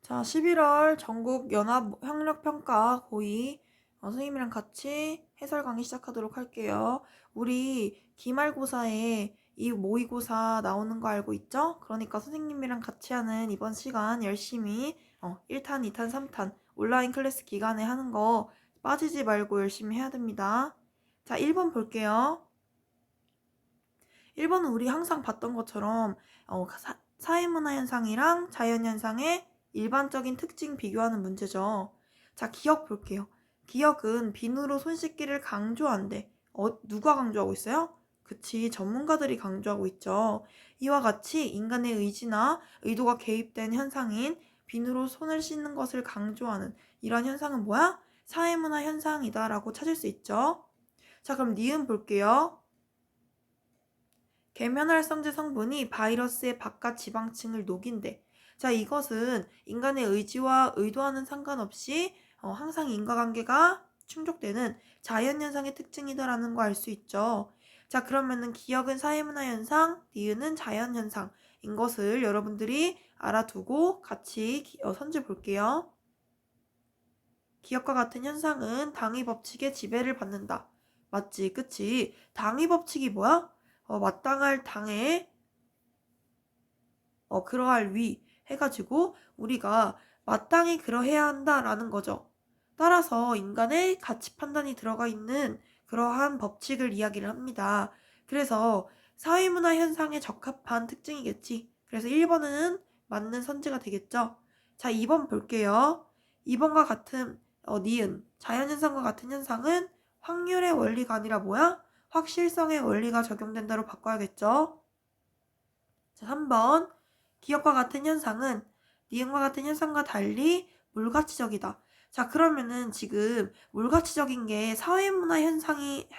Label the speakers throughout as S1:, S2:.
S1: 자, 11월 전국 연합 학력 평가 고2 선생님이랑 같이 해설 강의 시작하도록 할게요. 우리 기말고사에 이 모의고사 나오는 거 알고 있죠? 그러니까 선생님이랑 같이 하는 이번 시간 열심히 1탄, 2탄, 3탄 온라인 클래스 기간에 하는 거 빠지지 말고 열심히 해야 됩니다. 자, 1번 볼게요. 1번은 우리 항상 봤던 것처럼 사회문화 현상이랑 자연 현상의 일반적인 특징 비교하는 문제죠. 자, 기억 볼게요. 기억은 비누로 손 씻기를 강조한대. 누가 강조하고 있어요? 그치, 전문가들이 강조하고 있죠. 이와 같이 인간의 의지나 의도가 개입된 현상인 비누로 손을 씻는 것을 강조하는 이런 현상은 뭐야? 사회문화 현상이다라고 찾을 수 있죠. 자, 그럼 니은 볼게요. 계면활성제 성분이 바이러스의 바깥 지방층을 녹인대. 자, 이것은 인간의 의지와 의도와는 상관없이 항상 인과관계가 충족되는 자연현상의 특징이다라는 거 알 수 있죠. 자, 그러면은 기억은 사회문화현상, 니은은 자연현상인 것을 여러분들이 알아두고 같이 선지 볼게요. 기억과 같은 현상은 당위 법칙의 지배를 받는다. 맞지? 그치? 당위 법칙이 뭐야? 마땅할 당에 그러할 위 해가지고 우리가 마땅히 그러해야 한다라는 거죠. 따라서 인간의 가치 판단이 들어가 있는 그러한 법칙을 이야기를 합니다. 그래서 사회문화 현상에 적합한 특징이겠지. 그래서 1번은 맞는 선지가 되겠죠. 자, 2번 볼게요. 2번과 같은 니은 자연현상과 같은 현상은 확률의 원리가 아니라 뭐야? 확실성의 원리가 적용된다로 바꿔야겠죠. 자, 3번 기억과 같은 현상은 니은과 같은 현상과 달리 물가치적이다. 자, 그러면은 지금 물가치적인 게 사회문화 현상의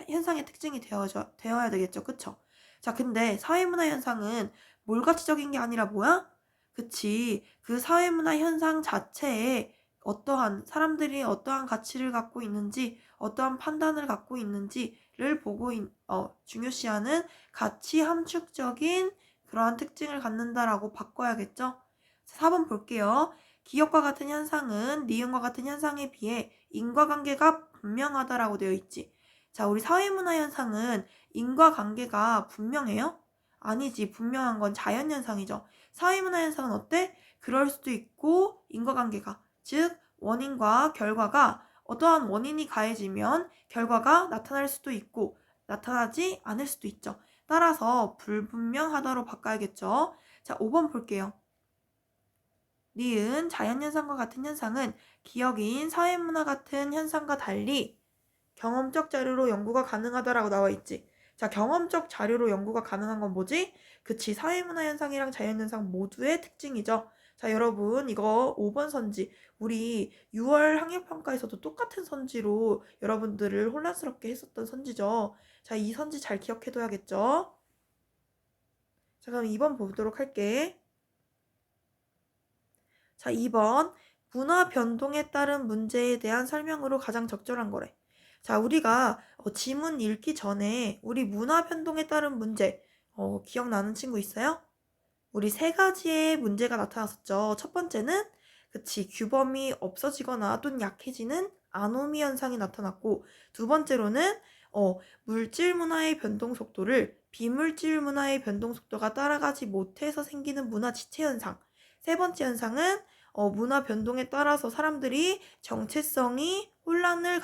S1: 특징이 되어야 되겠죠. 그쵸? 자, 근데 사회문화 현상은 물가치적인 게 아니라 뭐야? 그치. 그 사회문화 현상 자체에 어떠한 사람들이 어떠한 가치를 갖고 있는지, 어떠한 판단을 갖고 있는지를 보고 중요시하는 가치 함축적인 그러한 특징을 갖는다라고 바꿔야겠죠? 4번 볼게요. 기억과 같은 현상은 니은과 같은 현상에 비해 인과관계가 분명하다라고 되어 있지. 자, 우리 사회문화 현상은 인과관계가 분명해요? 아니지. 분명한 건 자연현상이죠. 사회문화 현상은 어때? 그럴 수도 있고 인과관계가 즉 원인과 결과가 어떠한 원인이 가해지면 결과가 나타날 수도 있고 나타나지 않을 수도 있죠. 따라서 불분명하다로 바꿔야겠죠. 자, 5번 볼게요. 니은 자연현상과 같은 현상은 기억인 사회문화 같은 현상과 달리 경험적 자료로 연구가 가능하다라고 나와 있지. 자, 경험적 자료로 연구가 가능한 건 뭐지? 그치, 사회문화 현상이랑 자연현상 모두의 특징이죠. 자, 여러분 이거 5번 선지 우리 6월 학력평가에서도 똑같은 선지로 여러분들을 혼란스럽게 했었던 선지죠. 자, 이 선지 잘 기억해둬야겠죠. 자, 그럼 2번 보도록 할게. 자, 2번 문화 변동에 따른 문제에 대한 설명으로 가장 적절한 거래. 자, 우리가 지문 읽기 전에 우리 문화 변동에 따른 문제 기억나는 친구 있어요? 우리 세 가지의 문제가 나타났었죠. 첫 번째는 그치, 규범이 없어지거나 또는 약해지는 아노미 현상이 나타났고, 두 번째로는 물질 문화의 변동 속도를 비물질 문화의 변동 속도가 따라가지 못해서 생기는 문화 지체 현상. 세 번째 현상은 문화 변동에 따라서 사람들이 정체성에 혼란이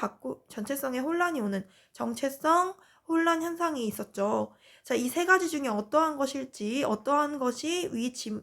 S1: 오는 정체성 혼란 현상이 있었죠. 자, 이 세 가지 중에 어떠한 것일지, 어떠한 것이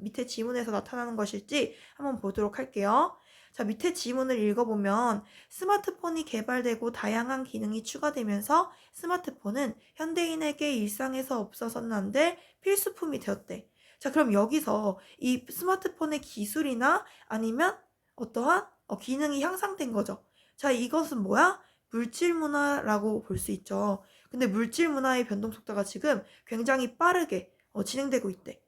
S1: 밑에 지문에서 나타나는 것일지 한번 보도록 할게요. 자, 밑에 지문을 읽어보면 스마트폰이 개발되고 다양한 기능이 추가되면서 스마트폰은 현대인에게 일상에서 없어서는 안 될 필수품이 되었대. 자, 그럼 여기서 이 스마트폰의 기술이나 아니면 어떠한 기능이 향상된 거죠. 자, 이것은 뭐야? 물질 문화라고 볼 수 있죠. 근데 물질 문화의 변동 속도가 지금 굉장히 빠르게 진행되고 있대.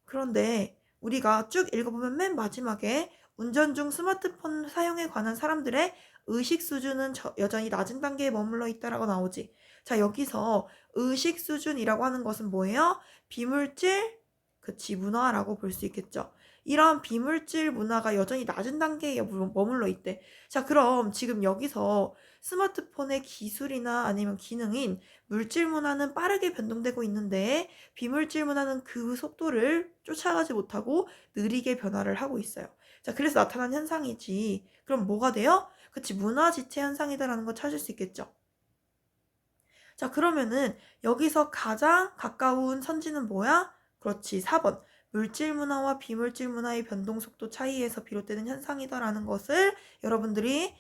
S1: 그런데 우리가 쭉 읽어보면 맨 마지막에 운전 중 스마트폰 사용에 관한 사람들의 의식 수준은 여전히 낮은 단계에 머물러 있다라고 나오지. 자, 여기서 의식 수준이라고 하는 것은 뭐예요? 비물질, 그치, 문화라고 볼 수 있겠죠. 이러한 비물질 문화가 여전히 낮은 단계에 머물러 있대. 자, 그럼 지금 여기서 스마트폰의 기술이나 아니면 기능인 물질 문화는 빠르게 변동되고 있는데 비물질 문화는 그 속도를 쫓아가지 못하고 느리게 변화를 하고 있어요. 자, 그래서 나타난 현상이지. 그럼 뭐가 돼요? 그치, 문화지체 현상이다라는 거 찾을 수 있겠죠. 자, 그러면은 여기서 가장 가까운 선지는 뭐야? 그렇지, 4번. 물질 문화와 비물질 문화의 변동 속도 차이에서 비롯되는 현상이다라는 것을 여러분들이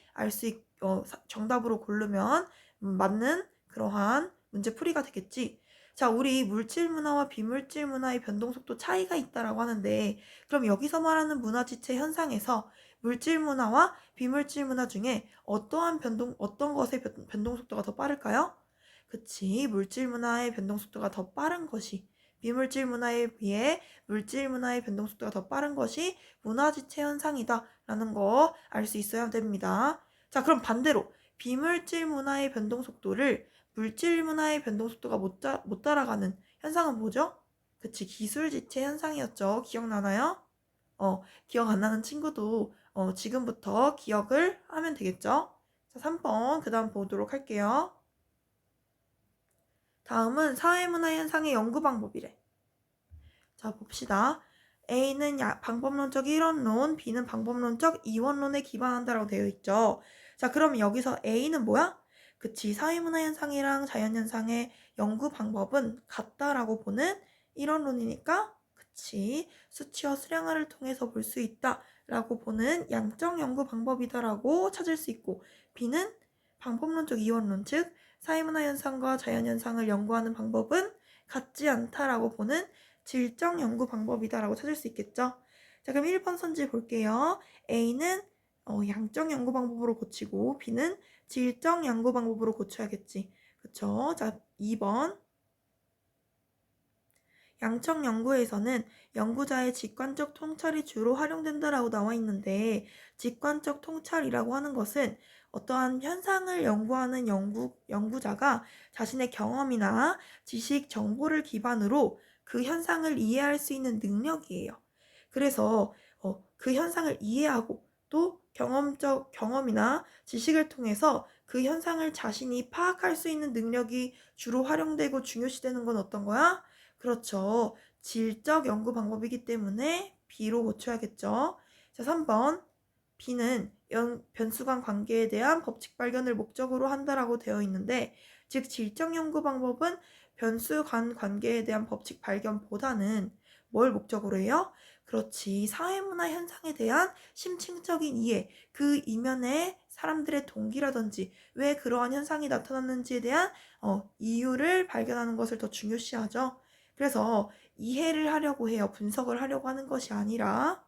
S1: 정답으로 고르면 맞는 그러한 문제풀이가 되겠지. 자, 우리 물질 문화와 비물질 문화의 변동 속도 차이가 있다라고 하는데, 그럼 여기서 말하는 문화지체 현상에서 물질 문화와 비물질 문화 중에 어떤 것의 변동 속도가 더 빠를까요? 그치. 물질 문화의 변동 속도가 더 빠른 것이, 비물질 문화에 비해 물질 문화의 변동 속도가 더 빠른 것이 문화지체 현상이다 라는 거 알 수 있어야 됩니다. 자, 그럼 반대로 비물질 문화의 변동 속도를 물질 문화의 변동 속도가 못 따라가는 현상은 뭐죠? 그치. 기술지체 현상이었죠. 기억나나요? 기억 안 나는 친구도 지금부터 기억을 하면 되겠죠? 자, 3번 그 다음 보도록 할게요. 다음은 사회문화 현상의 연구 방법이래. 자, 봅시다. A는 방법론적 1원론, B는 방법론적 2원론에 기반한다라고 되어 있죠. 자, 그러면 여기서 A는 뭐야? 그치, 사회문화 현상이랑 자연현상의 연구 방법은 같다라고 보는 1원론이니까, 그치, 수치와 수량화를 통해서 볼 수 있다라고 보는 양적 연구 방법이다라고 찾을 수 있고, B는 방법론적 2원론, 즉 사회문화 현상과 자연현상을 연구하는 방법은 같지 않다라고 보는 질적 연구 방법이다라고 찾을 수 있겠죠. 자, 그럼 1번 선지 볼게요. A는 양적 연구 방법으로 고치고 B는 질적 연구 방법으로 고쳐야겠지. 그쵸? 자, 2번. 양적 연구에서는 연구자의 직관적 통찰이 주로 활용된다라고 나와 있는데, 직관적 통찰이라고 하는 것은 어떠한 현상을 연구하는 연구자가 자신의 경험이나 지식, 정보를 기반으로 그 현상을 이해할 수 있는 능력이에요. 그래서 그 현상을 이해하고 또 경험이나 지식을 통해서 그 현상을 자신이 파악할 수 있는 능력이 주로 활용되고 중요시되는 건 어떤 거야? 그렇죠. 질적 연구 방법이기 때문에 B로 고쳐야겠죠. 자, 3번. B는 변수간 관계에 대한 법칙 발견을 목적으로 한다라고 되어 있는데, 즉 질적 연구 방법은 변수간 관계에 대한 법칙 발견보다는 뭘 목적으로 해요? 그렇지. 사회문화 현상에 대한 심층적인 이해, 그 이면에 사람들의 동기라든지 왜 그러한 현상이 나타났는지에 대한 이유를 발견하는 것을 더 중요시하죠. 그래서 이해를 하려고 해요. 분석을 하려고 하는 것이 아니라.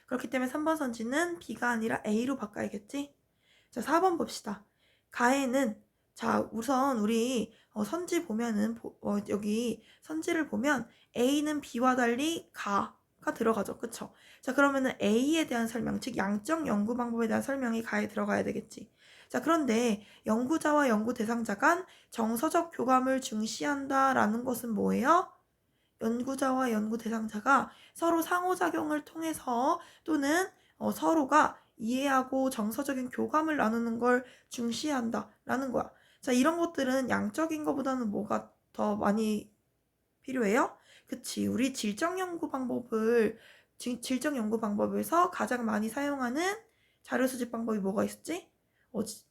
S1: 그렇기 때문에 3번 선지는 B가 아니라 A로 바꿔야겠지? 자, 4번 봅시다. 가에는, 자, 우선 우리 선지 보면은 여기 선지를 보면 A는 B와 달리 가가 들어가죠. 그쵸? 자, 그러면은 A에 대한 설명, 즉 양적 연구 방법에 대한 설명이 가에 들어가야 되겠지. 자, 그런데 연구자와 연구 대상자 간 정서적 교감을 중시한다라는 것은 뭐예요? 연구자와 연구 대상자가 서로 상호작용을 통해서 또는 서로가 이해하고 정서적인 교감을 나누는 걸 중시한다라는 거야. 자, 이런 것들은 양적인 것보다는 뭐가 더 많이 필요해요? 그치. 우리 질적 연구 방법에서 가장 많이 사용하는 자료 수집 방법이 뭐가 있었지?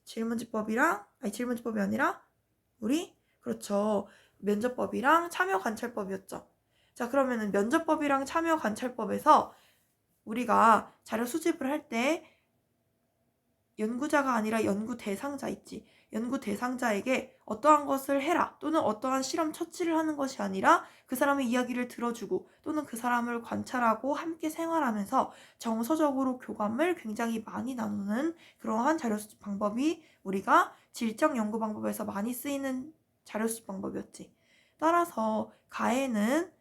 S1: 질문지법이 아니라 우리 그렇죠. 면접법이랑 참여 관찰법이었죠. 자, 그러면은 면접법이랑 참여 관찰법에서 우리가 자료 수집을 할 때 연구자가 아니라 연구 대상자 있지. 연구 대상자에게 어떠한 것을 해라 또는 어떠한 실험 처치를 하는 것이 아니라 그 사람의 이야기를 들어주고 또는 그 사람을 관찰하고 함께 생활하면서 정서적으로 교감을 굉장히 많이 나누는 그러한 자료 수집 방법이 우리가 질적 연구 방법에서 많이 쓰이는 자료 수집 방법이었지. 따라서 가에는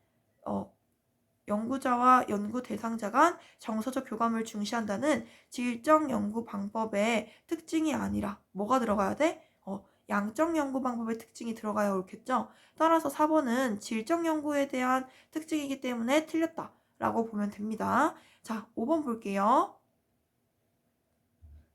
S1: 연구자와 연구 대상자 간 정서적 교감을 중시한다는 질적 연구 방법의 특징이 아니라 뭐가 들어가야 돼? 양적 연구 방법의 특징이 들어가야 옳겠죠? 따라서 4번은 질적 연구에 대한 특징이기 때문에 틀렸다 라고 보면 됩니다. 자, 5번 볼게요.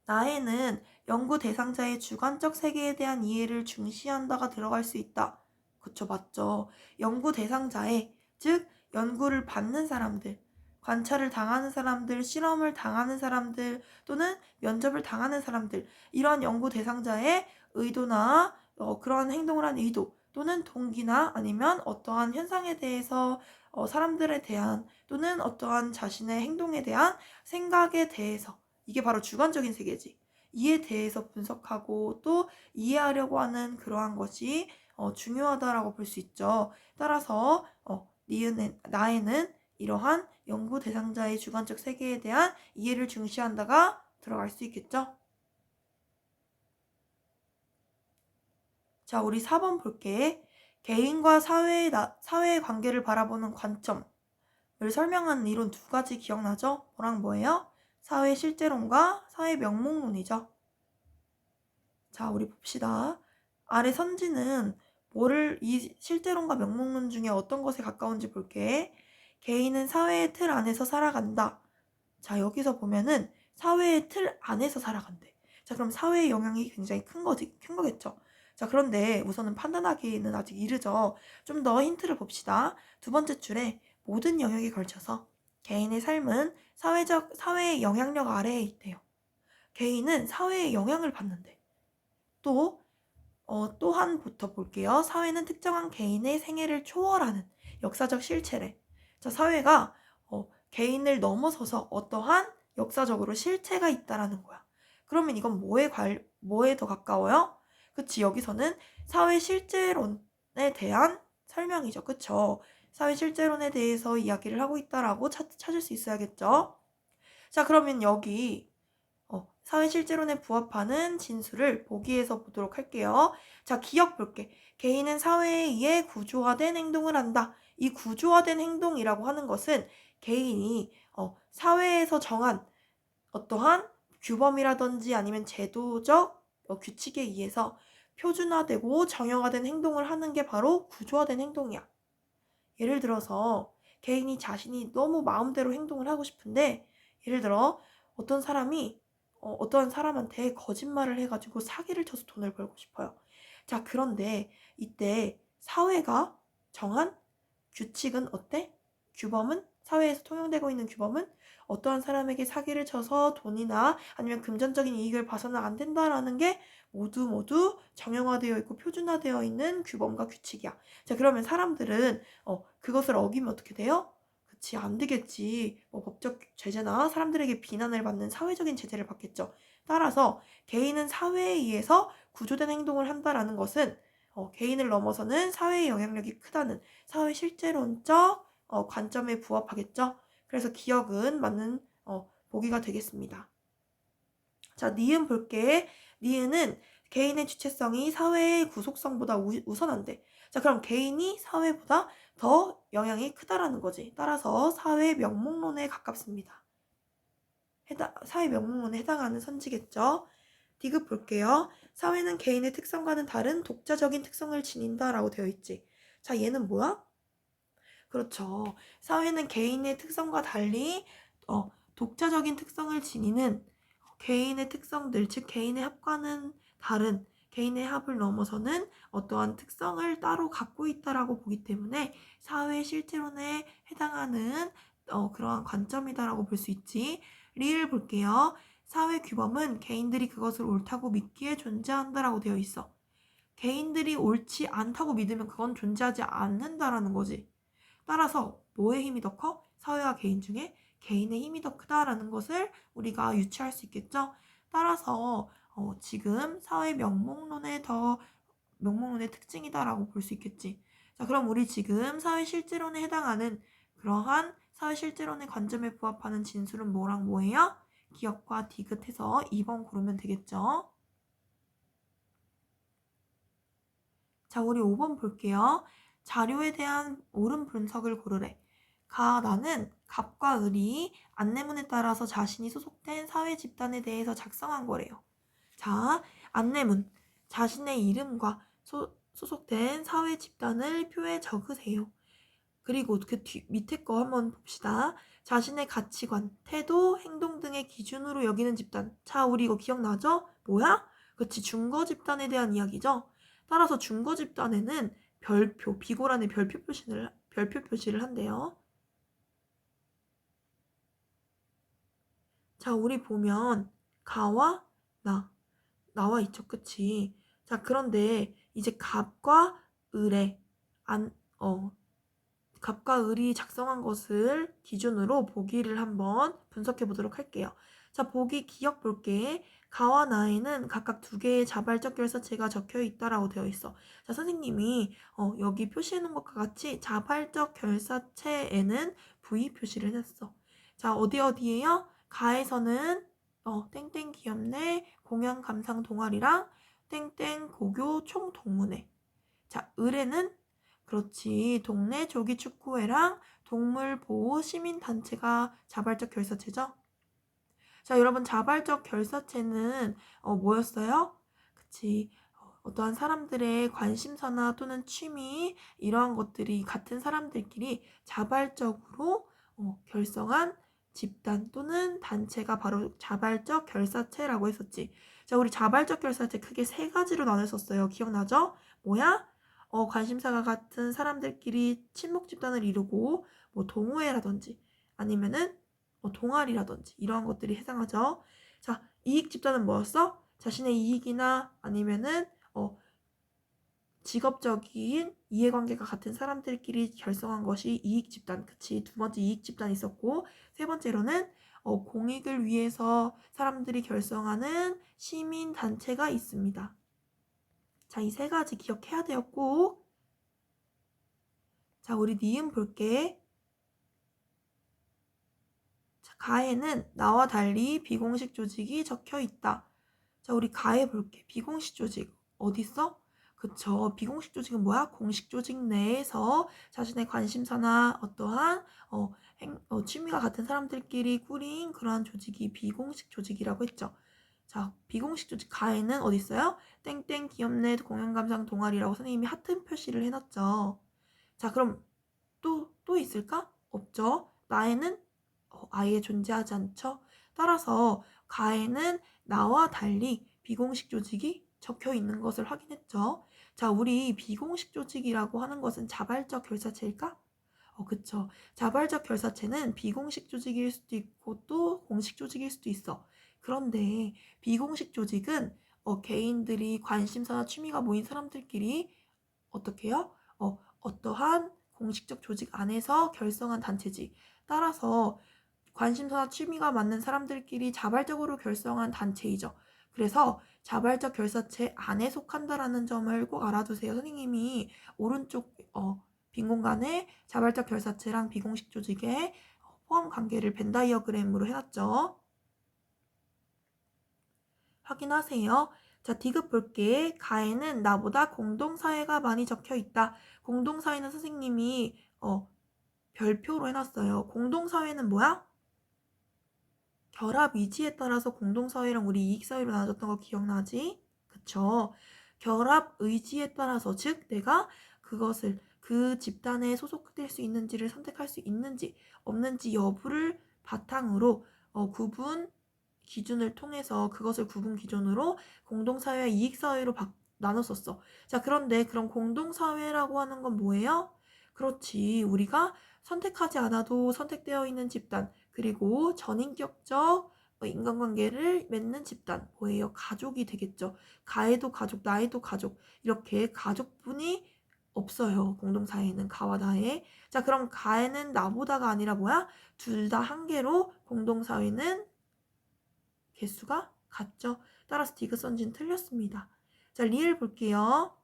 S1: 나에는 연구 대상자의 주관적 세계에 대한 이해를 중시한다가 들어갈 수 있다. 그쵸, 맞죠. 연구 대상자의, 즉 연구를 받는 사람들, 관찰을 당하는 사람들, 실험을 당하는 사람들, 또는 면접을 당하는 사람들, 이런 연구 대상자의 의도나 그러한 행동을 한 의도, 또는 동기나 아니면 어떠한 현상에 대해서 사람들에 대한, 또는 어떠한 자신의 행동에 대한 생각에 대해서, 이게 바로 주관적인 세계지. 이에 대해서 분석하고 또 이해하려고 하는 그러한 것이 중요하다라고 볼 수 있죠. 따라서 나에는 이러한 연구 대상자의 주관적 세계에 대한 이해를 중시한다가 들어갈 수 있겠죠. 자, 우리 4번 볼게. 개인과 사회의 관계를 바라보는 관점을 설명하는 이론 두 가지 기억나죠? 뭐랑 뭐예요? 사회 실제론과 사회 명목론이죠. 자, 우리 봅시다. 아래 선지는 이 실제론과 명목론 중에 어떤 것에 가까운지 볼게. 개인은 사회의 틀 안에서 살아간다. 자, 여기서 보면은 사회의 틀 안에서 살아간대. 자, 그럼 사회의 영향이 굉장히 큰 거겠죠. 자, 그런데 우선은 판단하기는 아직 이르죠. 좀 더 힌트를 봅시다. 두 번째 줄에 모든 영역에 걸쳐서 개인의 삶은 사회의 영향력 아래에 있대요. 개인은 사회의 영향을 받는데. 또한부터 볼게요. 사회는 특정한 개인의 생애를 초월하는 역사적 실체래. 자, 사회가 개인을 넘어서서 어떠한 역사적으로 실체가 있다라는 거야. 그러면 이건 뭐에 더 가까워요? 그치, 여기서는 사회 실제론에 대한 설명이죠. 그쵸? 사회 실제론에 대해서 이야기를 하고 있다라고 찾을 수 있어야겠죠? 자, 그러면 여기 사회 실제론에 부합하는 진술을 보기에서 보도록 할게요. 자, 기억 볼게. 개인은 사회에 의해 구조화된 행동을 한다. 이 구조화된 행동이라고 하는 것은 개인이 사회에서 정한 어떠한 규범이라든지 아니면 제도적 규칙에 의해서 표준화되고 정형화된 행동을 하는 게 바로 구조화된 행동이야. 예를 들어서 개인이 자신이 너무 마음대로 행동을 하고 싶은데, 예를 들어 어떤 사람이 어떤 사람한테 거짓말을 해가지고 사기를 쳐서 돈을 벌고 싶어요. 자, 그런데 이때 사회가 정한 규칙은 어때? 규범은, 사회에서 통용되고 있는 규범은 어떠한 사람에게 사기를 쳐서 돈이나 아니면 금전적인 이익을 봐서는 안 된다라는 게 모두 정형화되어 있고 표준화되어 있는 규범과 규칙이야. 자, 그러면 사람들은 그것을 어기면 어떻게 돼요? 그치, 안 되겠지. 법적 제재나 사람들에게 비난을 받는 사회적인 제재를 받겠죠. 따라서 개인은 사회에 의해서 구조된 행동을 한다라는 것은 개인을 넘어서는 사회의 영향력이 크다는 사회 실제론적 관점에 부합하겠죠. 그래서 기억은 맞는 보기가 되겠습니다. 자, 니은 볼게. 니은은 개인의 주체성이 사회의 구속성보다 우선한데. 자, 그럼 개인이 사회보다 더 영향이 크다라는 거지. 따라서 사회 명목론에 가깝습니다. 사회 명목론에 해당하는 선지겠죠. 디귿 볼게요. 사회는 개인의 특성과는 다른 독자적인 특성을 지닌다라고 되어 있지. 자, 얘는 뭐야? 그렇죠. 사회는 개인의 특성과 달리 독자적인 특성을 지니는 개인의 특성들, 즉 개인의 합과는 다른 개인의 합을 넘어서는 어떠한 특성을 따로 갖고 있다라고 보기 때문에 사회 실체론에 해당하는 그러한 관점이다라고 볼 수 있지. 리을 볼게요. 사회 규범은 개인들이 그것을 옳다고 믿기에 존재한다라고 되어 있어. 개인들이 옳지 않다고 믿으면 그건 존재하지 않는다라는 거지. 따라서 뭐의 힘이 더 커? 사회와 개인 중에 개인의 힘이 더 크다라는 것을 우리가 유추할 수 있겠죠. 따라서 지금 사회 명목론의 특징이다라고 볼 수 있겠지. 자, 그럼 우리 지금 사회 실제론에 해당하는 그러한 사회 실제론의 관점에 부합하는 진술은 뭐랑 뭐예요? 기억과 디귿해서 2번 고르면 되겠죠. 자, 우리 5번 볼게요. 자료에 대한 옳은 분석을 고르래. 나는 갑과 을이 안내문에 따라서 자신이 소속된 사회 집단에 대해서 작성한 거래요. 자, 안내문. 자신의 이름과 소속된 사회 집단을 표에 적으세요. 그리고 그 밑에 거 한번 봅시다. 자신의 가치관, 태도, 행동 등의 기준으로 여기는 집단. 자, 우리 이거 기억나죠? 뭐야? 그치, 중거 집단에 대한 이야기죠? 따라서 중거 집단에는 별표, 비고란에 별표 표시를 한대요. 자, 우리 보면 가와 나와 있죠. 그치? 자, 그런데 이제 갑과 을의 안, 갑과 을이 작성한 것을 기준으로 보기를 한번 분석해 보도록 할게요. 자, 보기 기억 볼게. 가와 나에는 각각 두 개의 자발적 결사체가 적혀 있다라고 되어 있어. 자, 선생님이 여기 표시해 놓은 것과 같이 자발적 결사체에는 V 표시를 해놨어. 자, 어디에요? 가에서는 땡땡 기업내 공연 감상 동아리랑 땡땡 고교 총동문회. 자, 을에는 그렇지. 동네 조기축구회랑 동물보호 시민단체가 자발적 결사체죠. 자, 여러분 자발적 결사체는 뭐였어요? 그치. 어떠한 사람들의 관심사나 또는 취미 이러한 것들이 같은 사람들끼리 자발적으로 결성한 집단 또는 단체가 바로 자발적 결사체라고 했었지. 자, 우리 자발적 결사체 크게 세 가지로 나눴었어요. 기억나죠? 뭐야? 관심사가 같은 사람들끼리 친목 집단을 이루고 뭐 동호회라든지 아니면은 동아리라든지 이러한 것들이 해당하죠. 자, 이익 집단은 뭐였어? 자신의 이익이나 아니면은 직업적인 이해관계가 같은 사람들끼리 결성한 것이 이익 집단. 그치? 두 번째 이익 집단이 있었고 세 번째로는 공익을 위해서 사람들이 결성하는 시민 단체가 있습니다. 자, 이 세 가지 기억해야 돼요. 꼭. 자, 우리 니은 볼게. 자, 가에는 나와 달리 비공식 조직이 적혀 있다. 자, 우리 가에 볼게. 비공식 조직 어디 있어? 그쵸. 비공식 조직은 뭐야? 공식 조직 내에서 자신의 관심사나 어떠한 취미가 같은 사람들끼리 꾸린 그러한 조직이 비공식 조직이라고 했죠. 자, 비공식 조직 가에는 어디 있어요? 땡땡 기업 내 공연감상 동아리라고 선생님이 하트 표시를 해놨죠. 자, 그럼 또 있을까? 없죠. 나에는 아예 존재하지 않죠. 따라서 가에는 나와 달리 비공식 조직이 적혀 있는 것을 확인했죠. 자, 우리 비공식 조직이라고 하는 것은 자발적 결사체일까? 그쵸. 자발적 결사체는 비공식 조직일 수도 있고 또 공식 조직일 수도 있어. 그런데 비공식 조직은 개인들이 관심사나 취미가 모인 사람들끼리 어떻게 해요? 어떠한 공식적 조직 안에서 결성한 단체지. 따라서 관심사나 취미가 맞는 사람들끼리 자발적으로 결성한 단체이죠. 그래서 자발적 결사체 안에 속한다라는 점을 꼭 알아두세요. 선생님이 오른쪽 빈 공간에 자발적 결사체랑 비공식 조직의 포함 관계를 벤 다이어그램으로 해놨죠. 확인하세요. 자, 디귿 볼게. 가에는 나보다 공동사회가 많이 적혀 있다. 공동사회는 선생님이 별표로 해놨어요. 공동사회는 뭐야? 결합 의지에 따라서 공동사회랑 우리 이익사회로 나눠졌던 거 기억나지? 그쵸? 결합 의지에 따라서 즉 내가 그것을 그 집단에 소속될 수 있는지를 선택할 수 있는지 없는지 여부를 바탕으로 구분 기준을 통해서 그것을 구분 기준으로 공동사회와 이익사회로 나눴었어. 자, 그런데 그럼 공동사회라고 하는 건 뭐예요? 그렇지. 우리가 선택하지 않아도 선택되어 있는 집단, 그리고 전인격적 인간관계를 맺는 집단, 뭐예요? 가족이 되겠죠. 가에도 가족, 나에도 가족, 이렇게 가족분이 없어요. 공동사회는 가와 나에. 자, 그럼 가에는 나보다가 아니라 뭐야? 둘 다 한 개로 공동사회는 개수가 같죠. 따라서 디귿 선지는 틀렸습니다. 자, 리을 볼게요.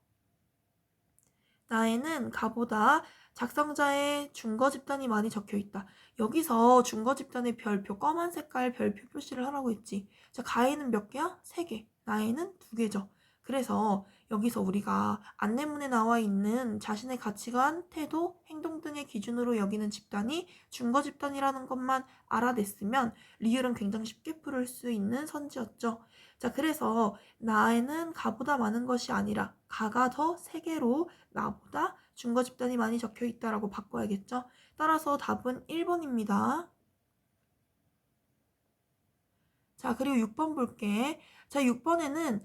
S1: 나에는 가보다 작성자의 중거 집단이 많이 적혀 있다. 여기서 중거 집단의 별표, 검은 색깔 별표 표시를 하라고 했지. 자, 가에는 몇 개야? 3개. 나에는 2개죠. 그래서 여기서 우리가 안내문에 나와 있는 자신의 가치관, 태도, 행동 등의 기준으로 여기는 집단이 준거 집단이라는 것만 알아냈으면 리을은 굉장히 쉽게 풀을 수 있는 선지였죠. 자, 그래서 나에는 가보다 많은 것이 아니라 가가 더 세개로 나보다 준거 집단이 많이 적혀 있다라고 바꿔야겠죠. 따라서 답은 1번입니다. 자, 그리고 6번 볼게. 자, 6번에는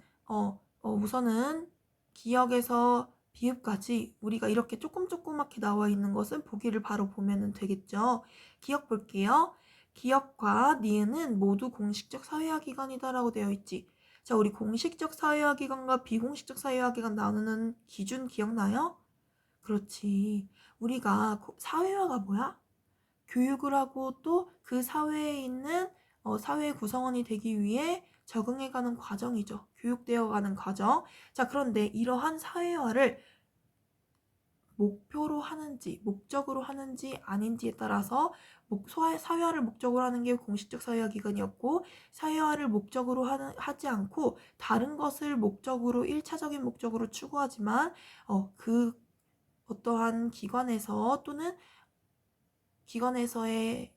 S1: 우선은 기역에서 비읍까지 우리가 이렇게 조그맣게 나와 있는 것은 보기를 바로 보면 되겠죠. 기역 볼게요. 기역과 니은은 모두 공식적 사회화 기관이다라고 되어 있지. 자, 우리 공식적 사회화 기관과 비공식적 사회화 기관 나누는 기준 기억나요? 그렇지. 우리가 사회화가 뭐야? 교육을 하고 또 그 사회에 있는 사회 구성원이 되기 위해 적응해가는 과정이죠. 교육되어가는 과정. 자, 그런데 이러한 사회화를 목표로 하는지 목적으로 하는지 아닌지에 따라서 사회화를 목적으로 하는 게 공식적 사회화 기관이었고, 사회화를 목적으로 하지 않고 다른 것을 목적으로 1차적인 목적으로 추구하지만 그 어떠한 기관에서 또는 기관에서의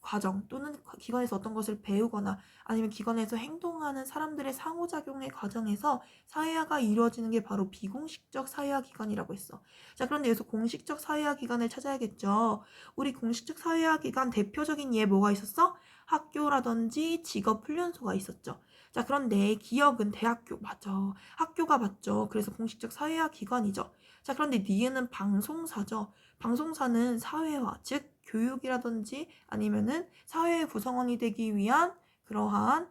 S1: 과정 또는 기관에서 어떤 것을 배우거나 아니면 기관에서 행동하는 사람들의 상호작용의 과정에서 사회화가 이루어지는 게 바로 비공식적 사회화 기관이라고 했어. 자, 그런데 여기서 공식적 사회화 기관을 찾아야겠죠. 우리 공식적 사회화 기관 대표적인 예 뭐가 있었어? 학교라든지 직업훈련소가 있었죠. 자, 그런데 기업은 대학교 맞죠. 학교가 맞죠. 그래서 공식적 사회화 기관이죠. 자, 그런데 니은은 방송사죠. 방송사는 사회화, 즉 교육이라든지 아니면은 사회의 구성원이 되기 위한 그러한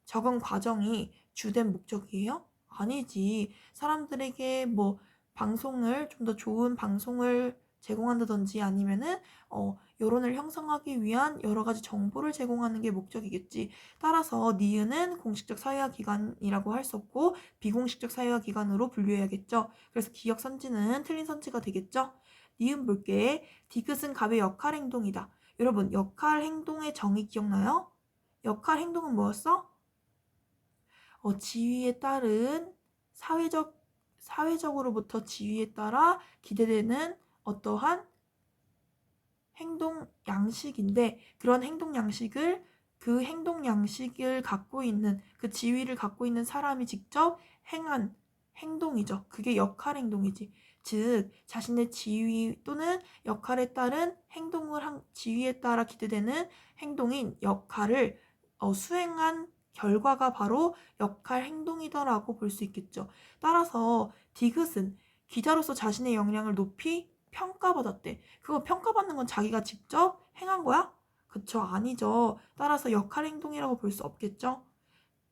S1: 적응 과정이 주된 목적이에요? 아니지. 사람들에게 뭐 방송을 좀 더 좋은 방송을 제공한다든지 아니면은 여론을 형성하기 위한 여러 가지 정보를 제공하는 게 목적이겠지. 따라서 니은은 공식적 사회화 기관이라고 할 수 없고 비공식적 사회화 기관으로 분류해야겠죠. 그래서 기억 선지는 틀린 선지가 되겠죠. 니은 볼게. 디귿은 갑의 역할 행동이다. 여러분, 역할 행동의 정의 기억나요? 역할 행동은 뭐였어? 지위에 따른 사회적으로부터 지위에 따라 기대되는 어떠한 행동 양식인데, 그런 그 행동 양식을 갖고 있는 그 지위를 갖고 있는 사람이 직접 행한 행동이죠. 그게 역할 행동이지. 즉 자신의 지위 또는 역할에 따른 지위에 따라 기대되는 행동인 역할을 수행한 결과가 바로 역할 행동이다라고 볼 수 있겠죠. 따라서 디귿은 기자로서 자신의 역량을 높이 평가받았대. 그거 평가받는 건 자기가 직접 행한 거야? 그쵸? 아니죠. 따라서 역할 행동이라고 볼 수 없겠죠?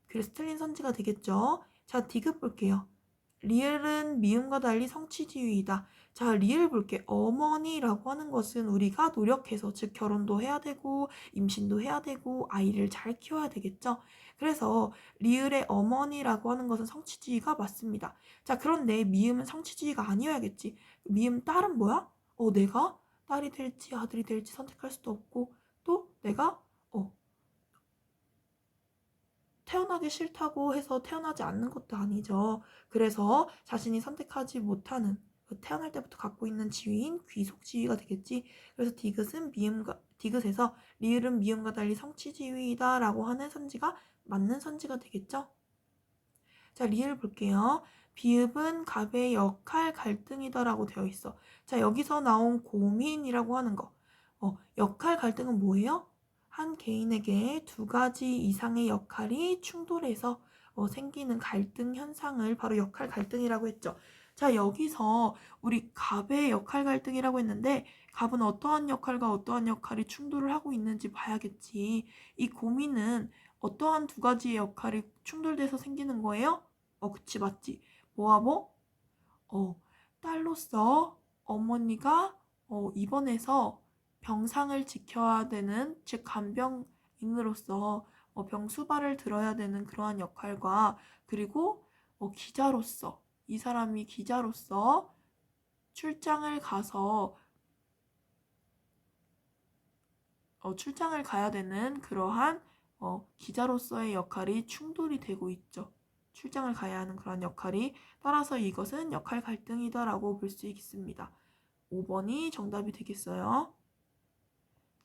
S1: 그래서 틀린 선지가 되겠죠? 자, 디귿 볼게요. 리을은 미음과 달리 성취지유이다. 자, 리을 볼게. 어머니라고 하는 것은 우리가 노력해서, 즉 결혼도 해야 되고 임신도 해야 되고 아이를 잘 키워야 되겠죠. 그래서 리을의 어머니라고 하는 것은 성취지위가 맞습니다. 자, 그런데 미음은 성취지위가 아니어야겠지. 미음 딸은 뭐야? 내가 딸이 될지 아들이 될지 선택할 수도 없고, 또 내가 태어나기 싫다고 해서 태어나지 않는 것도 아니죠. 그래서 자신이 선택하지 못하는 태어날 때부터 갖고 있는 지위인 귀속 지위가 되겠지. 그래서 디귿에서 리을은 미음과 달리 성취 지위이다라고 하는 선지가 맞는 선지가 되겠죠. 자, 리을 볼게요. 비읍은 갑의 역할 갈등이다라고 되어 있어. 자, 여기서 나온 고민이라고 하는 거. 역할 갈등은 뭐예요? 한 개인에게 두 가지 이상의 역할이 충돌해서 생기는 갈등 현상을 바로 역할 갈등이라고 했죠. 자, 여기서 우리 갑의 역할 갈등이라고 했는데 갑은 어떠한 역할과 어떠한 역할이 충돌을 하고 있는지 봐야겠지. 이 고민은 어떠한 두 가지의 역할이 충돌돼서 생기는 거예요? 그치, 맞지. 뭐와 뭐? 딸로서 어머니가 입원해서 병상을 지켜야 되는, 즉 간병인으로서 병수발을 들어야 되는 그러한 역할과, 그리고 기자로서, 이 사람이 기자로서 출장을 가서 출장을 가야 되는 그러한 기자로서의 역할이 충돌이 되고 있죠. 출장을 가야 하는 그런 역할이. 따라서 이것은 역할 갈등이다라고 볼 수 있습니다. 5번이 정답이 되겠어요.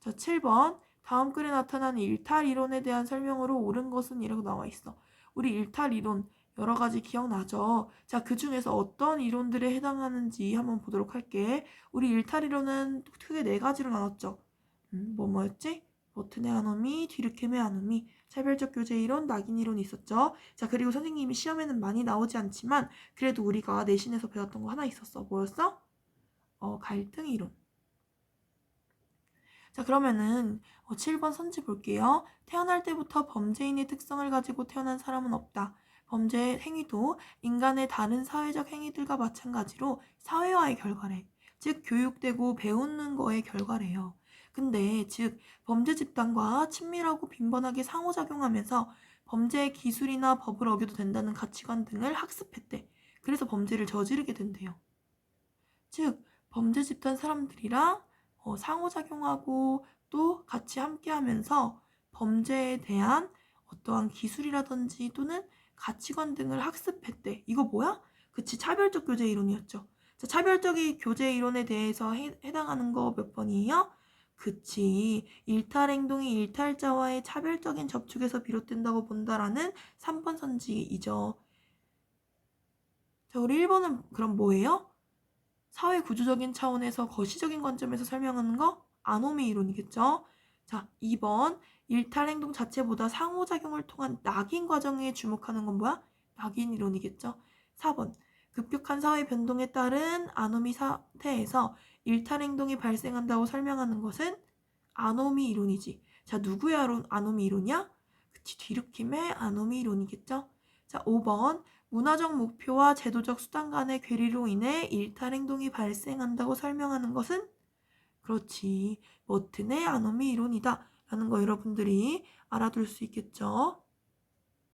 S1: 자, 7번. 다음 글에 나타난 일탈 이론에 대한 설명으로 옳은 것은 이라고 나와 있어. 우리 일탈 이론 여러 가지 기억나죠? 자, 그 중에서 어떤 이론들에 해당하는지 한번 보도록 할게. 우리 일탈 이론은 크게 네 가지로 나눴죠. 뭐였지? 버튼의 아노미, 뒤르켐의 아노미, 차별적 교제 이론, 낙인 이론이 있었죠. 자, 그리고 선생님이 시험에는 많이 나오지 않지만 그래도 우리가 내신에서 배웠던 거 하나 있었어. 뭐였어? 갈등 이론. 자, 그러면은 7번 선지 볼게요. 태어날 때부터 범죄인의 특성을 가지고 태어난 사람은 없다. 범죄 행위도 인간의 다른 사회적 행위들과 마찬가지로 사회화의 결과래. 즉 교육되고 배우는 거의 결과래요. 근데 즉 범죄 집단과 친밀하고 빈번하게 상호작용하면서 범죄의 기술이나 법을 어겨도 된다는 가치관 등을 학습했대. 그래서 범죄를 저지르게 된대요. 즉 범죄 집단 사람들이랑 상호작용하고 또 같이 함께하면서 범죄에 대한 어떠한 기술이라든지 또는 가치관 등을 학습했대. 이거 뭐야? 그치, 차별적 교제 이론이었죠. 자, 차별적 교제 이론에 대해서 해당하는 거 몇 번이에요? 그치, 일탈 행동이 일탈자와의 차별적인 접촉에서 비롯된다고 본다라는 3번 선지이죠. 자, 우리 1번은 그럼 뭐예요? 사회 구조적인 차원에서 거시적인 관점에서 설명하는 거? 아노미 이론이겠죠. 자, 2번 일탈 행동 자체보다 상호작용을 통한 낙인 과정에 주목하는 건 뭐야? 낙인 이론이겠죠. 4번 급격한 사회 변동에 따른 아노미 사태에서 일탈 행동이 발생한다고 설명하는 것은 아노미 이론이지. 자, 누구의 아노미 이론이야? 그치, 뒤르킴의 아노미 이론이겠죠. 자, 5번 문화적 목표와 제도적 수단 간의 괴리로 인해 일탈 행동이 발생한다고 설명하는 것은 그렇지, 머튼의 아노미 이론이다 라는 거 여러분들이 알아둘 수 있겠죠.